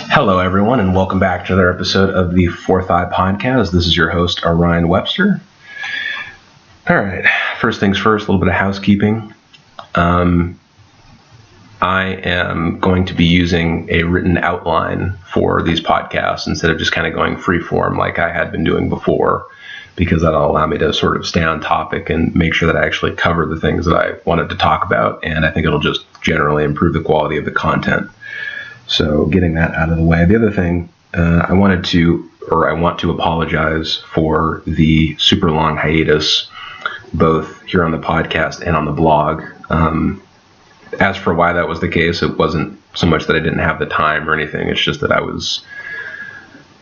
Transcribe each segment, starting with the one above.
Hello, everyone, and welcome back to another episode of the Fourth Eye Podcast. This is your host, Orion Webster. All right, first things first, a little bit of housekeeping. I am going to be using a written outline for these podcasts instead of just kind of going free form like I had been doing before, because that'll allow me to sort of stay on topic and make sure that I actually cover the things that I wanted to talk about, and I think it'll just generally improve the quality of the content. So getting that out of the way. The other thing, I want to apologize for the super long hiatus, both here on the podcast and on the blog. As for why that was the case, it wasn't so much that I didn't have the time or anything. It's just that I was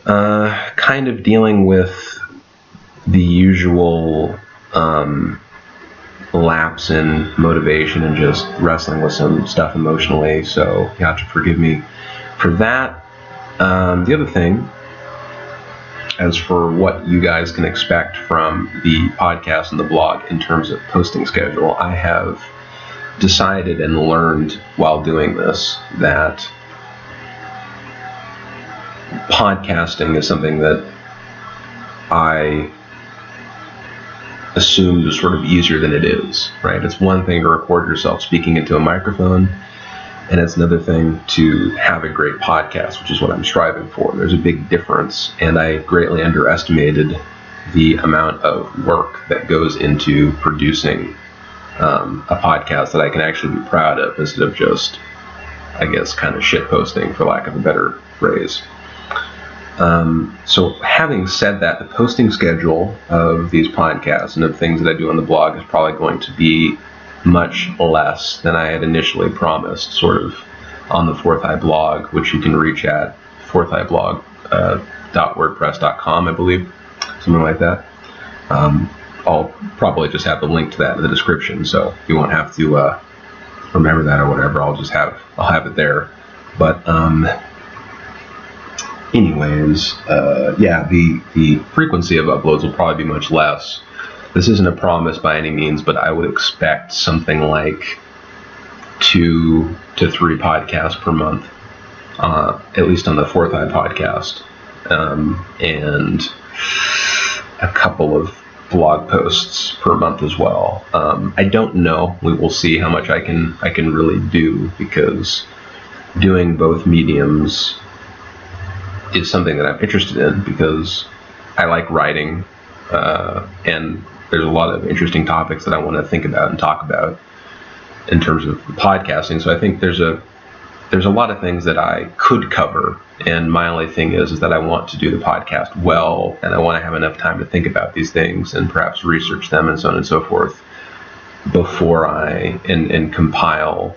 kind of dealing with the usual lapse in motivation and just wrestling with some stuff emotionally. So you have to forgive me for that. The other thing, as for what you guys can expect from the podcast and the blog in terms of posting schedule, I have decided and learned while doing this that podcasting is something that I assumed was sort of easier than it is, right? It's one thing to record yourself speaking into a microphone, and it's another thing to have a great podcast, which is what I'm striving for. There's a big difference, and I greatly underestimated the amount of work that goes into producing a podcast that I can actually be proud of instead of just, I guess, kind of shit posting, for lack of a better phrase. So having said that, the posting schedule of these podcasts and of things that I do on the blog is probably going to be much less than I had initially promised, sort of on the Fourth Eye blog, which you can reach at fourtheyblog.wordpress.com, I believe, something like that. I'll probably just have the link to that in the description, so you won't have to remember that or whatever. I'll have it there. But anyways, the frequency of uploads will probably be much less. This isn't a promise by any means, but I would expect something like 2 to 3 podcasts per month, at least on the Fourth Eye podcast, and a couple of blog posts per month as well. I don't know. We will see how much I can really do, because doing both mediums is something that I'm interested in, because I like writing, and there's a lot of interesting topics that I want to think about and talk about in terms of podcasting. So I think there's a lot of things that I could cover, and my only thing is that I want to do the podcast well, and I want to have enough time to think about these things and perhaps research them and so on and so forth before I and compile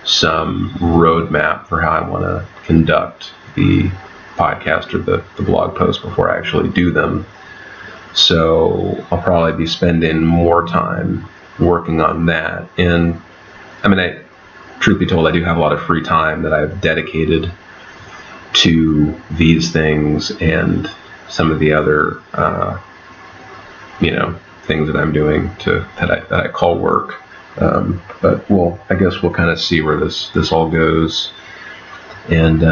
some roadmap for how I want to conduct the podcast or the blog post before I actually do them. So I'll probably be spending more time working on that. And I mean, truth be told, I do have a lot of free time that I've dedicated to these things and some of the other, things that I'm doing that I call work. But I guess we'll kind of see where this all goes. And,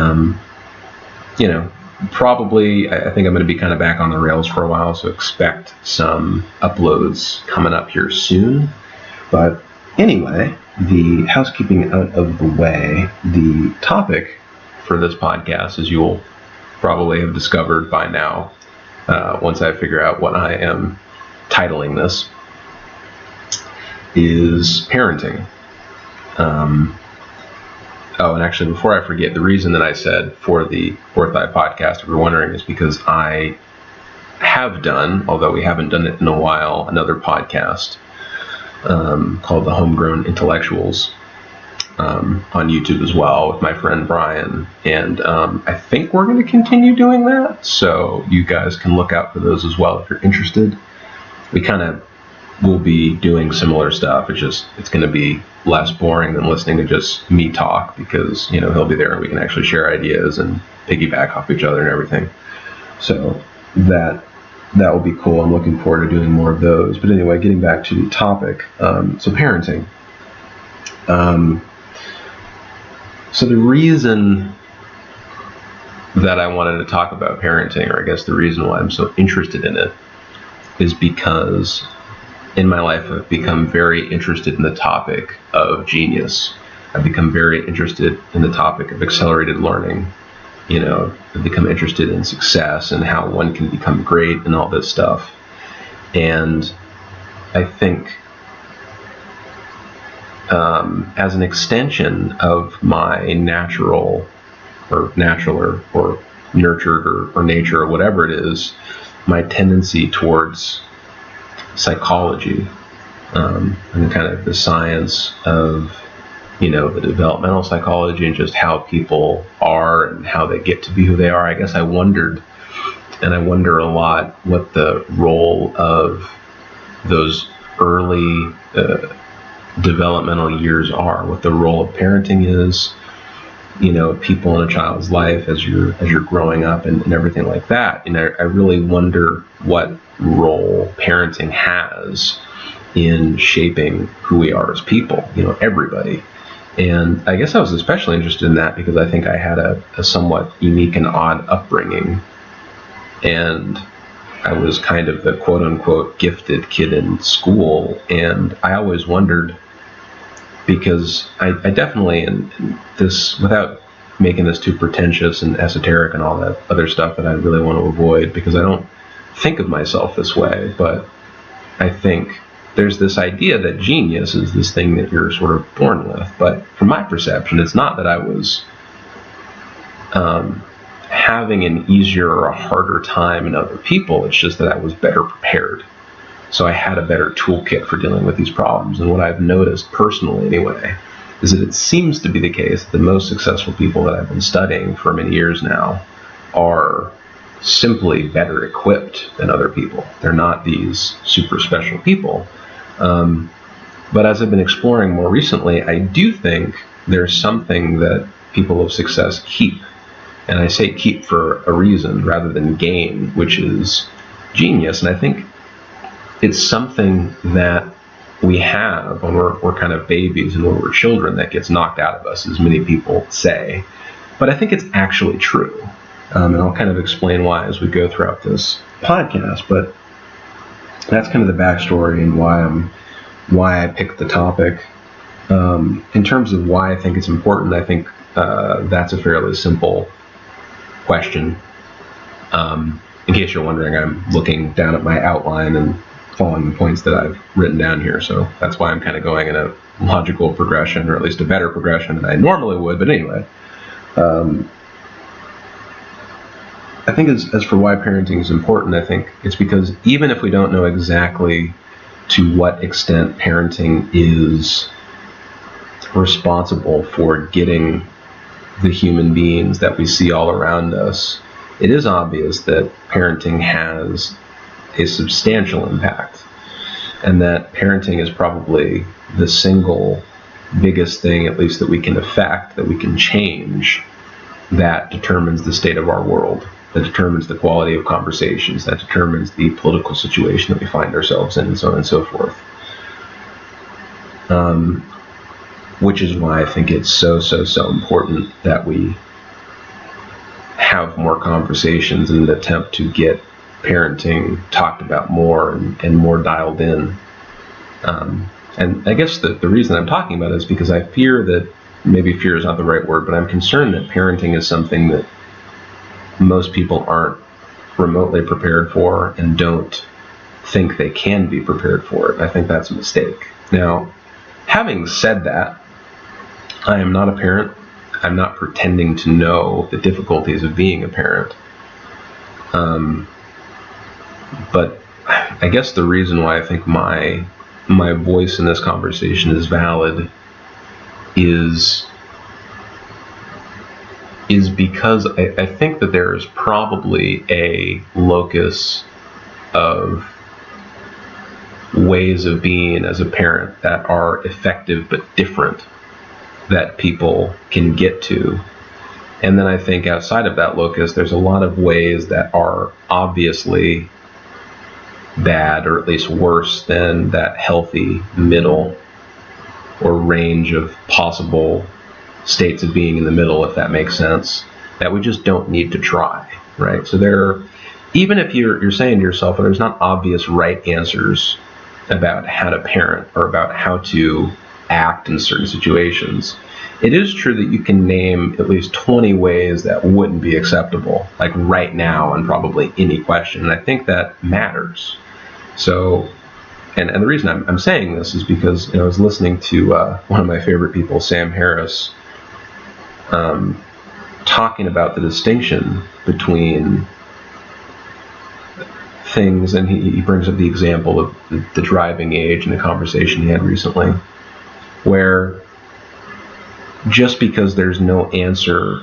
probably, I think I'm going to be kind of back on the rails for a while, so expect some uploads coming up here soon. But anyway, the housekeeping out of the way, the topic for this podcast, as you'll probably have discovered by now, once I figure out what I am titling this, is parenting. And actually, before I forget, the reason that I said for the Fourth Eye podcast, if you're wondering, is because I have done, although we haven't done it in a while, another podcast called The Homegrown Intellectuals on YouTube as well with my friend Brian. And I think we're going to continue doing that, so you guys can look out for those as well if you're interested. We kind of will be doing similar stuff. It's going to be less boring than listening to just me talk, because he'll be there and we can actually share ideas and piggyback off each other and everything. So that will be cool. I'm looking forward to doing more of those. But anyway, getting back to the topic, so parenting. So the reason that I wanted to talk about parenting, or I guess the reason why I'm so interested in it, is because in my life I've become very interested in the topic of genius. I've become very interested in the topic of accelerated learning. I've become interested in success and how one can become great and all this stuff. And I think as an extension of my natural or nurtured or nature or whatever it is, my tendency towards psychology and kind of the science of the developmental psychology and just how people are and how they get to be who they are. I guess I wondered, and I wonder a lot, what the role of those early developmental years are, what the role of parenting is, people in a child's life as you're growing up and everything like that. I really wonder what role parenting has in shaping who we are as people, everybody. And I guess I was especially interested in that because I think I had a somewhat unique and odd upbringing. And I was kind of the quote unquote gifted kid in school. And I always wondered, because I definitely, and this, without making this too pretentious and esoteric and all that other stuff that I really want to avoid, because I don't think of myself this way, but I think there's this idea that genius is this thing that you're sort of born with. But from my perception, it's not that I was having an easier or a harder time than other people. It's just that I was better prepared. So I had a better toolkit for dealing with these problems. And what I've noticed personally anyway, is that it seems to be the case that the most successful people that I've been studying for many years now are simply better equipped than other people. They're not these super special people. But as I've been exploring more recently, I do think there's something that people of success keep. And I say keep for a reason rather than gain, which is genius. And I think it's something that we have when we're kind of babies and when we're children that gets knocked out of us, as many people say. But I think it's actually true. And I'll kind of explain why as we go throughout this podcast. But that's kind of the backstory and why I picked the topic. In terms of why I think it's important, I think that's a fairly simple question. In case you're wondering, I'm looking down at my outline and following the points that I've written down here. So that's why I'm kind of going in a logical progression, or at least a better progression than I normally would. But anyway, I think as for why parenting is important, I think it's because even if we don't know exactly to what extent parenting is responsible for getting the human beings that we see all around us, it is obvious that parenting has a substantial impact, and that parenting is probably the single biggest thing, at least that we can affect, that we can change, that determines the state of our world, that determines the quality of conversations, that determines the political situation that we find ourselves in, and so on and so forth. Which is why I think it's so important that we have more conversations in an attempt to get parenting talked about more and more dialed in. And I guess the reason I'm talking about it is because I fear that, maybe fear is not the right word, but I'm concerned that parenting is something that most people aren't remotely prepared for and don't think they can be prepared for it. I think that's a mistake. Now, having said that, I am not a parent. I'm not pretending to know the difficulties of being a parent. But I guess the reason why I think my voice in this conversation is valid is because I think that there is probably a locus of ways of being as a parent that are effective but different that people can get to. And then I think outside of that locus, there's a lot of ways that are obviously bad, or at least worse than that healthy middle or range of possible states of being in the middle, if that makes sense. that we just don't need to try, right? So even if you're saying to yourself, well, there's not obvious right answers about how to parent or about how to act in certain situations, it is true that you can name at least 20 ways that wouldn't be acceptable, like right now, on probably any question. And I think that matters. So, and the reason I'm saying this is because I was listening to one of my favorite people, Sam Harris, talking about the distinction between things, and he brings up the example of the driving age in a conversation he had recently, where just because there's no answer,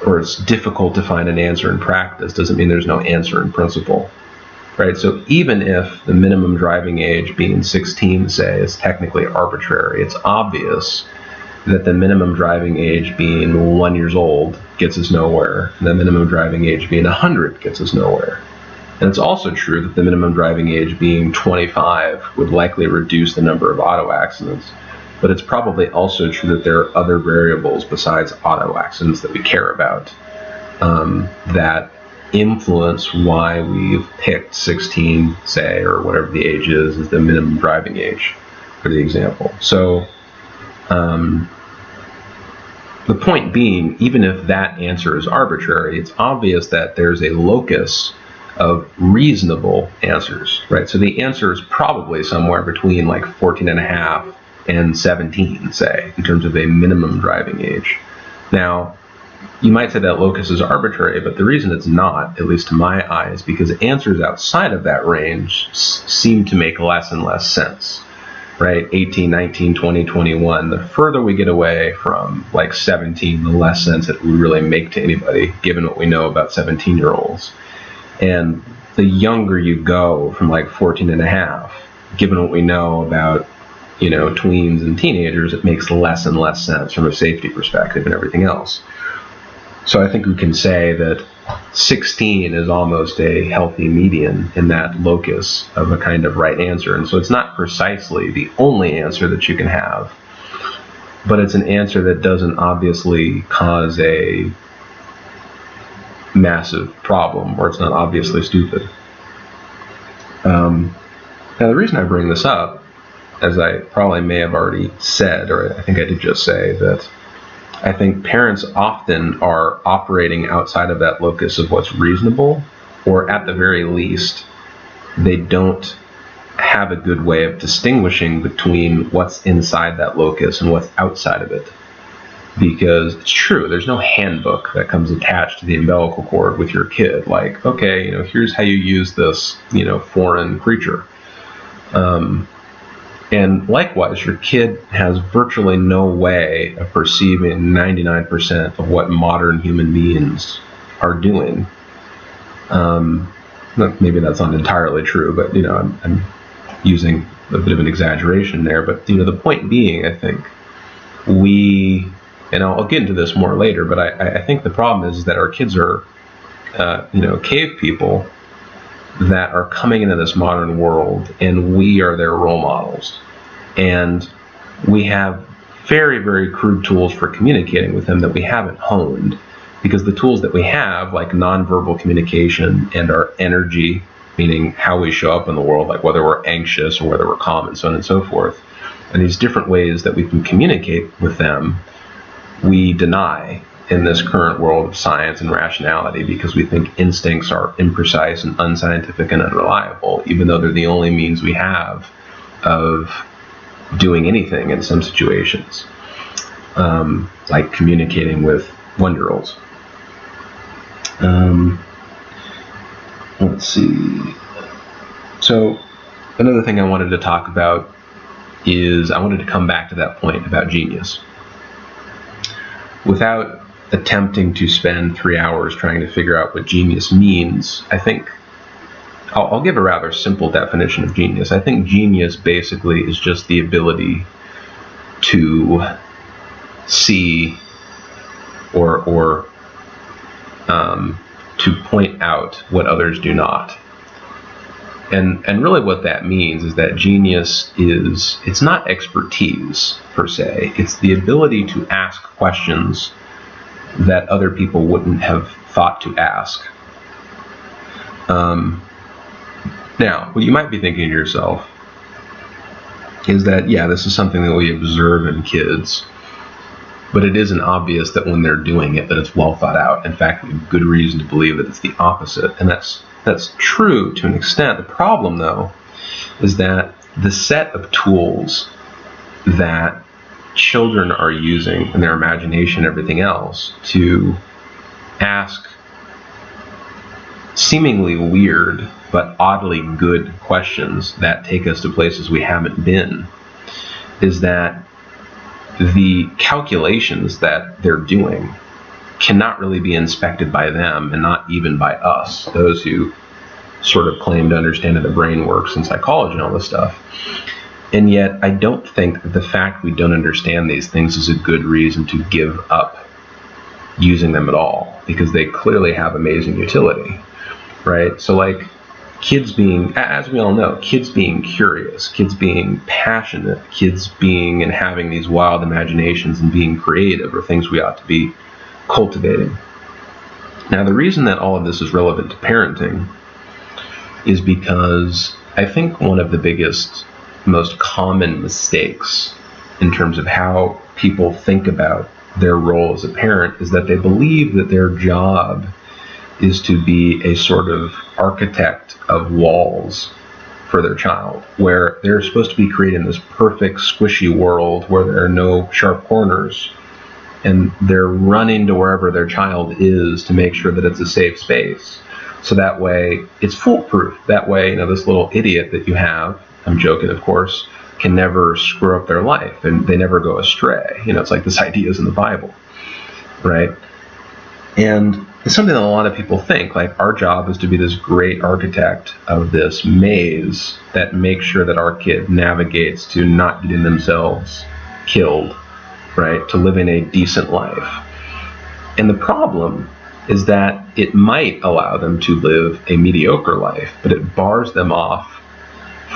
or it's difficult to find an answer in practice, doesn't mean there's no answer in principle, right? So even if the minimum driving age being 16, say, is technically arbitrary, it's obvious that the minimum driving age being 1 year old gets us nowhere, and the minimum driving age being 100 gets us nowhere. And it's also true that the minimum driving age being 25 would likely reduce the number of auto accidents. But it's probably also true that there are other variables besides auto accidents that we care about that influence why we've picked 16, say, or whatever the age is the minimum driving age, for the example. So the point being, even if that answer is arbitrary, it's obvious that there's a locus of reasonable answers, right? So the answer is probably somewhere between like 14 and a half and 17, say, in terms of a minimum driving age. Now, you might say that locus is arbitrary, but the reason it's not, at least to my eye, is because answers outside of that range seem to make less and less sense, right? 18, 19, 20, 21. The further we get away from like 17, the less sense it would really make to anybody, given what we know about 17-year-olds. And the younger you go from like 14 and a half, given what we know about tweens and teenagers, it makes less and less sense from a safety perspective and everything else. So I think we can say that 16 is almost a healthy median in that locus of a kind of right answer. And so it's not precisely the only answer that you can have, but it's an answer that doesn't obviously cause a massive problem, or it's not obviously stupid. Now the reason I bring this up, as I probably may have already said, or I think I did just say, that I think parents often are operating outside of that locus of what's reasonable, or at the very least, they don't have a good way of distinguishing between what's inside that locus and what's outside of it. Because it's true, there's no handbook that comes attached to the umbilical cord with your kid, like, okay, here's how you use this, foreign creature. And likewise, your kid has virtually no way of perceiving 99% of what modern human beings are doing. Maybe that's not entirely true, but I'm using a bit of an exaggeration there. But the point being, I think and I'll get into this more later, but I think the problem is that our kids are, cave people that are coming into this modern world, and we are their role models. And we have very, very crude tools for communicating with them that we haven't honed, because the tools that we have, like nonverbal communication and our energy, meaning how we show up in the world, like whether we're anxious or whether we're calm and so on and so forth, and these different ways that we can communicate with them, we deny in this current world of science and rationality, because we think instincts are imprecise and unscientific and unreliable, even though they're the only means we have of doing anything in some situations, like communicating with 1-year-olds. Let's see. So another thing I wanted to talk about is I wanted to come back to that point about genius. Without attempting to spend 3 hours trying to figure out what genius means, I think I'll give a rather simple definition of genius. I think genius basically is just the ability to see or to point out what others do not. And really what that means is that genius it's not expertise per se, it's the ability to ask questions that other people wouldn't have thought to ask. Now, what you might be thinking to yourself is that, yeah, this is something that we observe in kids, but it isn't obvious that when they're doing it that it's well thought out. In fact, we have good reason to believe that it's the opposite, and that's true to an extent. The problem, though, is that the set of tools that children are using in their imagination and everything else to ask seemingly weird but oddly good questions that take us to places we haven't been, is that the calculations that they're doing cannot really be inspected by them, and not even by us, those who sort of claim to understand how the brain works and psychology and all this stuff. And yet I don't think that the fact we don't understand these things is a good reason to give up using them at all, because they clearly have amazing utility, right? So like kids being, as we all know, kids being curious, kids being passionate, kids being and having these wild imaginations and being creative are things we ought to be cultivating. Now, the reason that all of this is relevant to parenting is because I think one of the biggest, most common mistakes in terms of how people think about their role as a parent is that they believe that their job is to be a sort of architect of walls for their child, where they're supposed to be creating this perfect squishy world where there are no sharp corners, and they're running to wherever their child is to make sure that it's a safe space. So that way it's foolproof. That way, this little idiot that you have, I'm joking of course, can never screw up their life and they never go astray. It's like this idea is in the Bible, right? And it's something that a lot of people think, like our job is to be this great architect of this maze that makes sure that our kid navigates to not getting themselves killed, right? To living a decent life. And the problem is that it might allow them to live a mediocre life, but it bars them off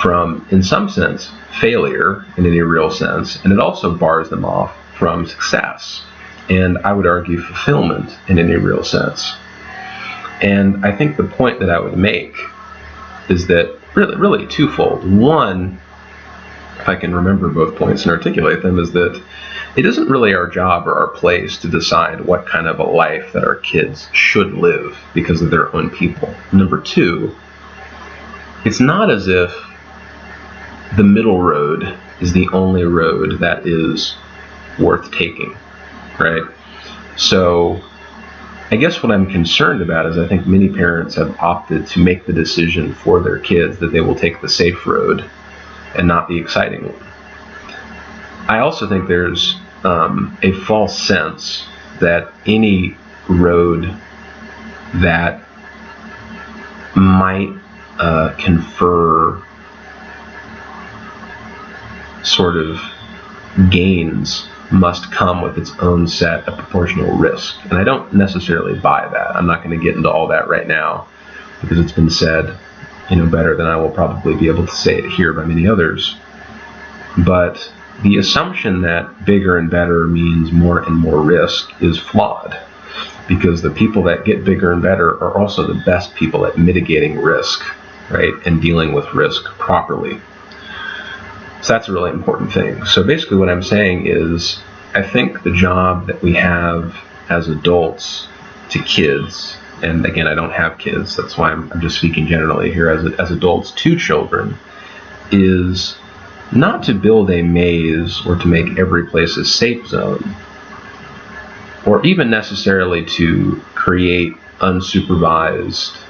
from, in some sense, failure in any real sense, and it also bars them off from success, and I would argue fulfillment in any real sense. And I think the point that I would make is that really twofold. One, if I can remember both points and articulate them, is that it isn't really our job or our place to decide what kind of a life that our kids should live because of their own people. Number two, it's not as if the middle road is the only road that is worth taking, right? So I guess what I'm concerned about is I think many parents have opted to make the decision for their kids that they will take the safe road and not the exciting one. I also think there's a false sense that any road that might confer sort of gains must come with its own set of proportional risk. And I don't necessarily buy that. I'm not going to get into all that right now because it's been said, better than I will probably be able to say it here by many others. But the assumption that bigger and better means more and more risk is flawed, because the people that get bigger and better are also the best people at mitigating risk, right, and dealing with risk properly. So that's a really important thing. So basically what I'm saying is I think the job that we have as adults to kids, and again, I don't have kids, that's why I'm just speaking generally here, as adults to children, is not to build a maze or to make every place a safe zone, or even necessarily to create unsupervised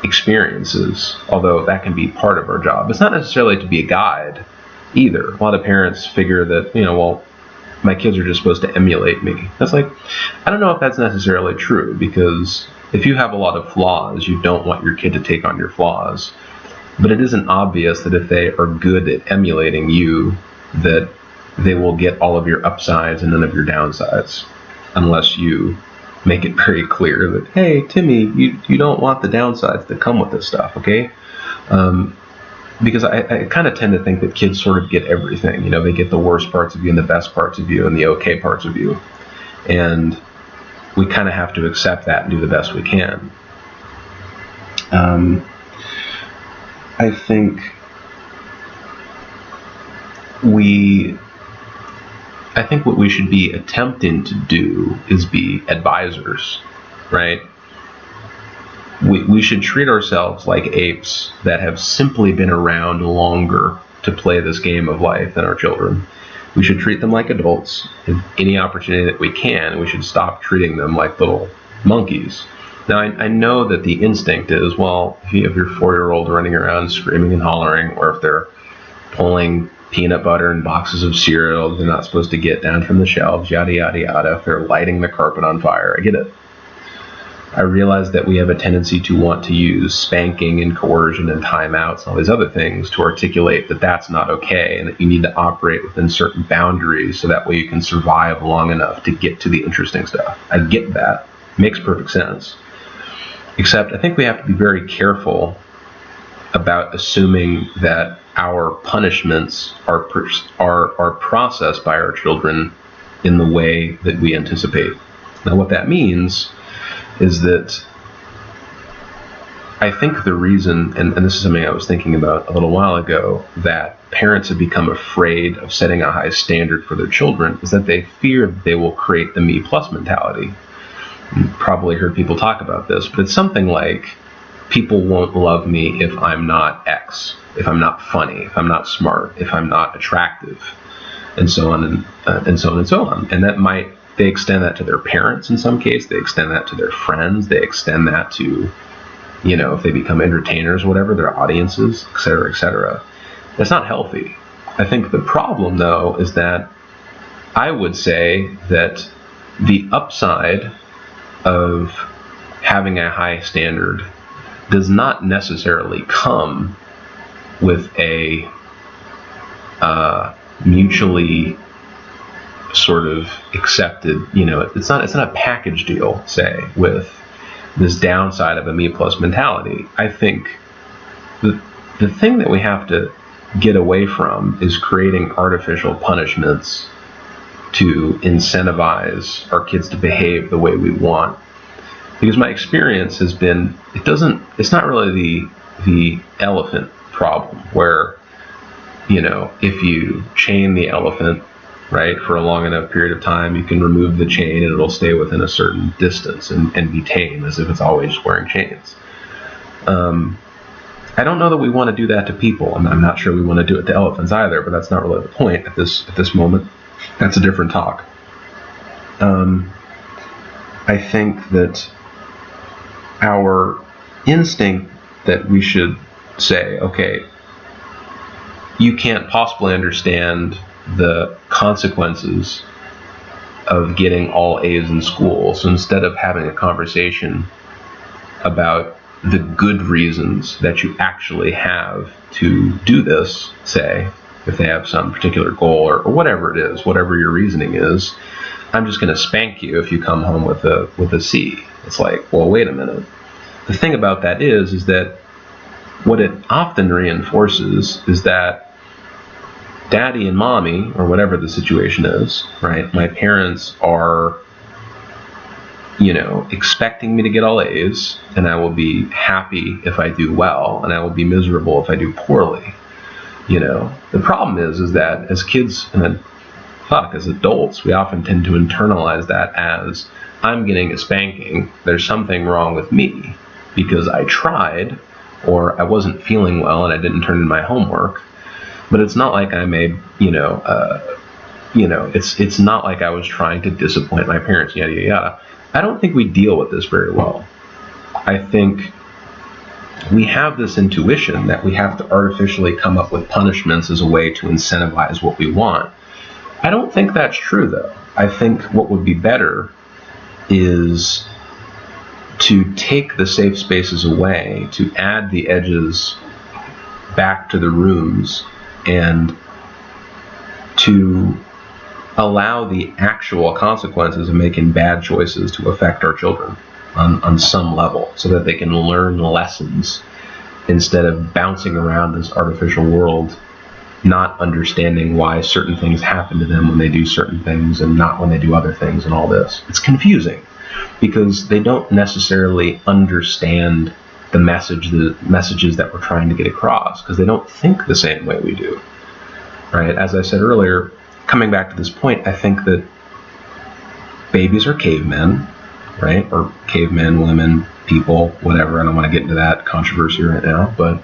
experiences, although that can be part of our job. It's not necessarily to be a guide either. A lot of parents figure that, well, my kids are just supposed to emulate me. That's like, I don't know if that's necessarily true, because if you have a lot of flaws, you don't want your kid to take on your flaws. But it isn't obvious that if they are good at emulating you, that they will get all of your upsides and none of your downsides, unless you make it very clear that, hey, Timmy, you don't want the downsides that come with this stuff, okay? Because I kind of tend to think that kids sort of get everything. They get the worst parts of you and the best parts of you and the okay parts of you. And we kind of have to accept that and do the best we can. I think what we should be attempting to do is be advisors, right? We should treat ourselves like apes that have simply been around longer to play this game of life than our children. We should treat them like adults in any opportunity that we can. We should stop treating them like little monkeys. Now, I know that the instinct is, well, if you have your 4-year-old running around screaming and hollering, or if they're pulling peanut butter and boxes of cereal they're not supposed to get down from the shelves, yada, yada, yada, if they're lighting the carpet on fire, I get it. I realize that we have a tendency to want to use spanking and coercion and timeouts and all these other things to articulate that that's not okay and that you need to operate within certain boundaries so that way you can survive long enough to get to the interesting stuff. I get that. Makes perfect sense. Except I think we have to be very careful about assuming that our punishments are processed by our children in the way that we anticipate. Now, what that means is that I think the reason, and this is something I was thinking about a little while ago, that parents have become afraid of setting a high standard for their children is that they fear that they will create the me plus mentality. You've probably heard people talk about this, but it's something like, people won't love me if I'm not X, if I'm not funny, if I'm not smart, if I'm not attractive, and so on and so on and so on. And that they extend that to their parents in some case, they extend that to their friends, they extend that to, if they become entertainers, whatever, their audiences, et cetera, et cetera. It's not healthy. I think the problem, though, is that I would say that the upside of having a high standard does not necessarily come with a mutually sort of accepted, it's not a package deal, say, with this downside of a me plus mentality. I think the thing that we have to get away from is creating artificial punishments to incentivize our kids to behave the way we want. Because my experience has been, it's not really the elephant problem where, if you chain the elephant, right, for a long enough period of time, you can remove the chain and it'll stay within a certain distance and be tame as if it's always wearing chains. I don't know that we want to do that to people. I'm not sure we want to do it to elephants either, but that's not really the point at this moment. That's a different talk. I think that our instinct that we should say, okay, you can't possibly understand the consequences of getting all A's in school. So instead of having a conversation about the good reasons that you actually have to do this, say, if they have some particular goal or whatever it is, whatever your reasoning is, I'm just going to spank you if you come home with a C. It's like, well, wait a minute. The thing about that is that what it often reinforces is that daddy and mommy, or whatever the situation is, right? My parents are, expecting me to get all A's, and I will be happy if I do well, and I will be miserable if I do poorly. The problem is that as kids and as adults, we often tend to internalize that as, I'm getting a spanking, there's something wrong with me because I tried, or I wasn't feeling well and I didn't turn in my homework. But it's not like it's not like I was trying to disappoint my parents, yada, yada, yada. I don't think we deal with this very well. I think we have this intuition that we have to artificially come up with punishments as a way to incentivize what we want. I don't think that's true, though. I think what would be better is to take the safe spaces away, to add the edges back to the rooms, and to allow the actual consequences of making bad choices to affect our children on some level, so that they can learn lessons instead of bouncing around this artificial world not understanding why certain things happen to them when they do certain things and not when they do other things and all this. It's confusing because they don't necessarily understand the messages that we're trying to get across because they don't think the same way we do, right? As I said earlier, coming back to this point, I think that babies are cavemen, right? Or cavemen, women, people, whatever. I don't want to get into that controversy right now, but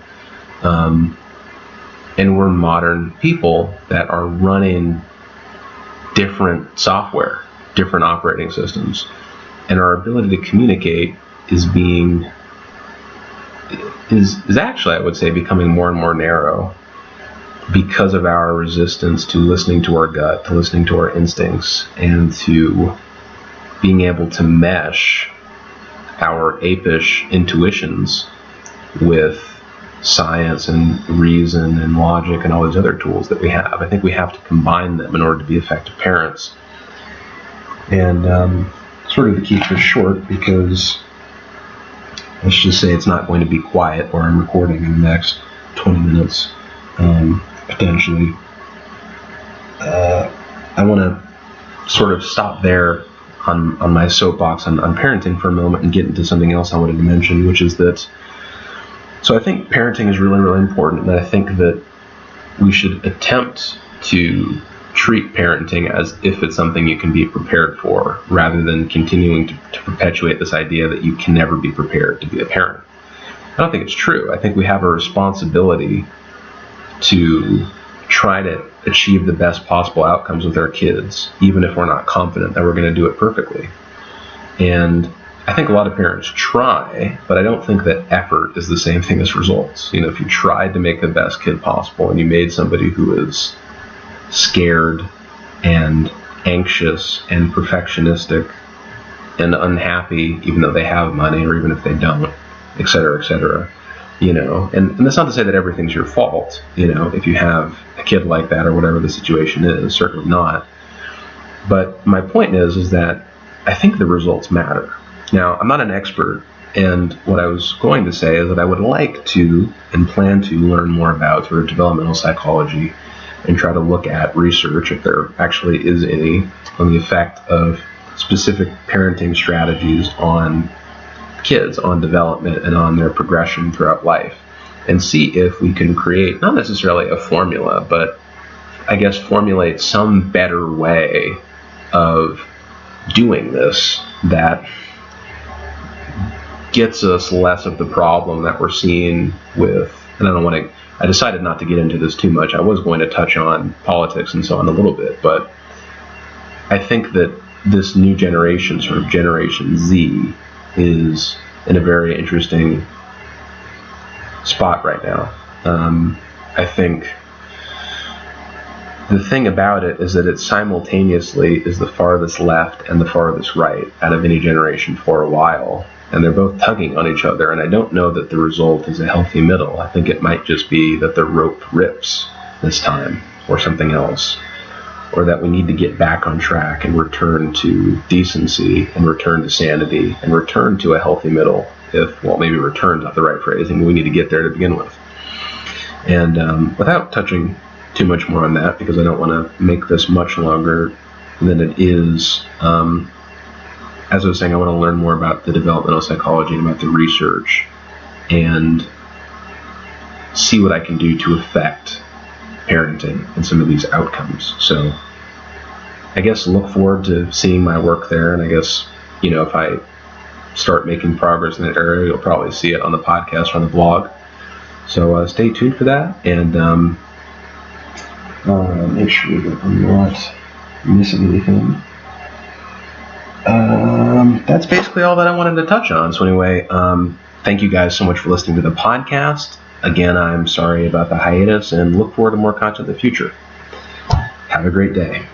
and we're modern people that are running different software, different operating systems, and our ability to communicate is actually, I would say, becoming more and more narrow because of our resistance to listening to our gut, to listening to our instincts, and to being able to mesh our apish intuitions with science and reason and logic and all these other tools that we have. I think we have to combine them in order to be effective parents. And sort of to keep this short, because let's just say it's not going to be quiet where I'm recording in the next 20 minutes, potentially. I want to sort of stop there on my soapbox on parenting for a moment and get into something else I wanted to mention, which is that, so I think parenting is really, really important, and I think that we should attempt to treat parenting as if it's something you can be prepared for, rather than continuing to perpetuate this idea that you can never be prepared to be a parent. I don't think it's true. I think we have a responsibility to try to achieve the best possible outcomes with our kids, even if we're not confident that we're going to do it perfectly. And I think a lot of parents try, but I don't think that effort is the same thing as results. You know, if you tried to make the best kid possible and you made somebody who is scared and anxious and perfectionistic and unhappy, even though they have money or even if they don't, et cetera, you know, and that's not to say that everything's your fault, you know, if you have a kid like that or whatever the situation is, certainly not. But my point is that I think the results matter. Now, I'm not an expert, and what I was going to say is that I would like to and plan to learn more about sort of developmental psychology and try to look at research, if there actually is any, on the effect of specific parenting strategies on kids, on development, and on their progression throughout life, and see if we can create, not necessarily a formula, but I guess formulate some better way of doing this that gets us less of the problem that we're seeing with, and I decided not to get into this too much. I was going to touch on politics and so on a little bit, but I think that this new generation, sort of Generation Z, is in a very interesting spot right now. I think the thing about it is that it simultaneously is the farthest left and the farthest right out of any generation for a while. And they're both tugging on each other, and I don't know that the result is a healthy middle. I think it might just be that the rope rips this time, or something else, or that we need to get back on track and return to decency and return to sanity and return to a healthy middle. Maybe return's not the right phrasing, we need to get there to begin with. And without touching too much more on that, because I don't want to make this much longer than it is, as I was saying, I want to learn more about the developmental psychology and about the research and see what I can do to affect parenting and some of these outcomes. So I guess look forward to seeing my work there. And I guess, you know, if I start making progress in that area, you'll probably see it on the podcast or on the blog. So stay tuned for that. And make sure that I'm not missing anything. That's basically all that I wanted to touch on. So anyway, thank you guys so much for listening to the podcast. Again, I'm sorry about the hiatus and look forward to more content in the future. Have a great day.